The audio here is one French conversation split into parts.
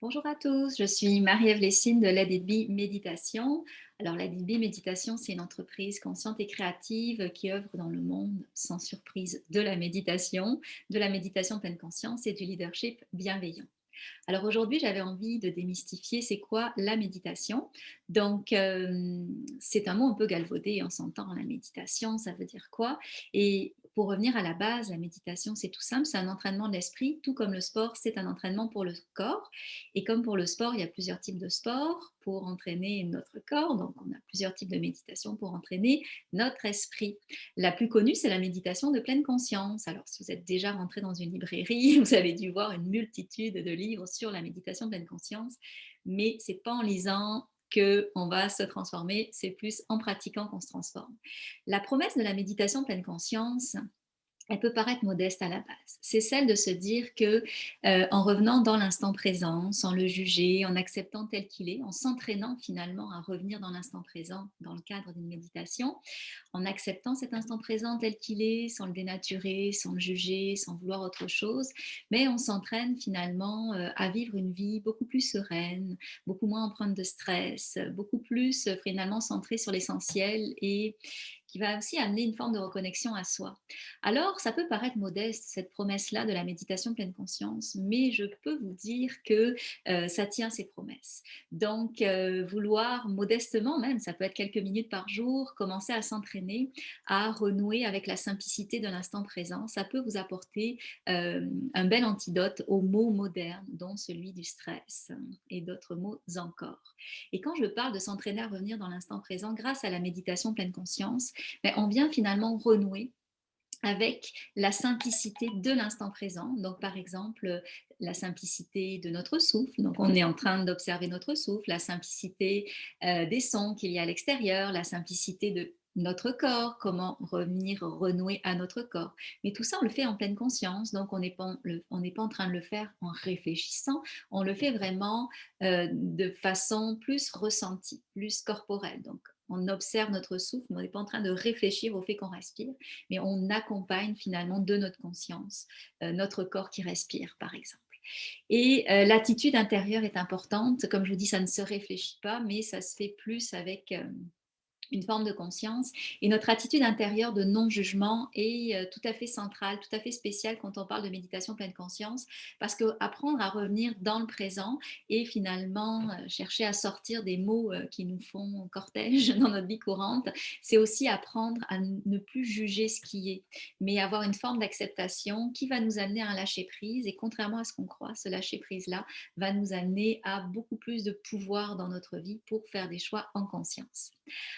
Bonjour à tous, je suis Marie-Ève Lessine de Let It Be Méditation. Alors, Let It Be Méditation, c'est une entreprise consciente et créative qui œuvre dans le monde, sans surprise, de la méditation pleine conscience et du leadership bienveillant. Alors aujourd'hui, j'avais envie de démystifier c'est quoi la méditation. Donc, c'est un mot un peu galvaudé, on s'entend la méditation, ça veut dire quoi? Et pour revenir à la base, la méditation, c'est tout simple, c'est un entraînement de l'esprit, tout comme le sport, c'est un entraînement pour le corps. Et comme pour le sport, il y a plusieurs types de sports pour entraîner notre corps, donc on a plusieurs types de méditation pour entraîner notre esprit. La plus connue, c'est la méditation de pleine conscience. Alors, si vous êtes déjà rentré dans une librairie, vous avez dû voir une multitude de livres sur la méditation de pleine conscience, mais c'est pas en lisant qu'on va se transformer, c'est plus en pratiquant qu'on se transforme. La promesse de la méditation de pleine conscience, elle peut paraître modeste à la base. C'est celle de se dire que, en revenant dans l'instant présent, sans le juger, en acceptant tel qu'il est, en s'entraînant finalement à revenir dans l'instant présent dans le cadre d'une méditation, en acceptant cet instant présent tel qu'il est, sans le dénaturer, sans le juger, sans vouloir autre chose, mais on s'entraîne finalement à vivre une vie beaucoup plus sereine, beaucoup moins empreinte de stress, beaucoup plus finalement centrée sur l'essentiel et qui va aussi amener une forme de reconnexion à soi. Alors, ça peut paraître modeste, cette promesse-là de la méditation pleine conscience, mais je peux vous dire que ça tient ses promesses. Donc, vouloir modestement même, ça peut être quelques minutes par jour, commencer à s'entraîner, à renouer avec la simplicité de l'instant présent, ça peut vous apporter un bel antidote aux maux modernes, dont celui du stress et d'autres maux encore. Et quand je parle de s'entraîner à revenir dans l'instant présent grâce à la méditation pleine conscience, ben, on vient finalement renouer avec la simplicité de l'instant présent. Donc, par exemple, la simplicité de notre souffle. Donc, on est en train d'observer notre souffle, la simplicité des sons qu'il y a à l'extérieur, la simplicité de notre corps, comment revenir renouer à notre corps. Mais tout ça, on le fait en pleine conscience. Donc, on n'est pas en train de le faire en réfléchissant. On le fait vraiment de façon plus ressentie, plus corporelle. Donc, on observe notre souffle, mais on n'est pas en train de réfléchir au fait qu'on respire, mais on accompagne finalement de notre conscience notre corps qui respire, par exemple. Et l'attitude intérieure est importante. Comme je vous dis, ça ne se réfléchit pas, mais ça se fait plus avec une forme de conscience. Et notre attitude intérieure de non-jugement est tout à fait centrale, tout à fait spéciale quand on parle de méditation pleine conscience, parce qu'apprendre à revenir dans le présent et finalement chercher à sortir des mots qui nous font cortège dans notre vie courante, c'est aussi apprendre à ne plus juger ce qui est, mais avoir une forme d'acceptation qui va nous amener à un lâcher-prise. Et contrairement à ce qu'on croit, ce lâcher-prise-là va nous amener à beaucoup plus de pouvoir dans notre vie pour faire des choix en conscience.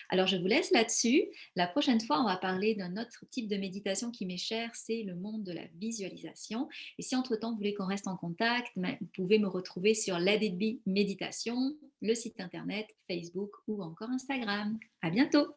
Alors, je vous laisse là-dessus. La prochaine fois, on va parler d'un autre type de méditation qui m'est cher, c'est le monde de la visualisation. Et si entre-temps, vous voulez qu'on reste en contact, vous pouvez me retrouver sur Let It Be Méditation, le site internet, Facebook ou encore Instagram. À bientôt!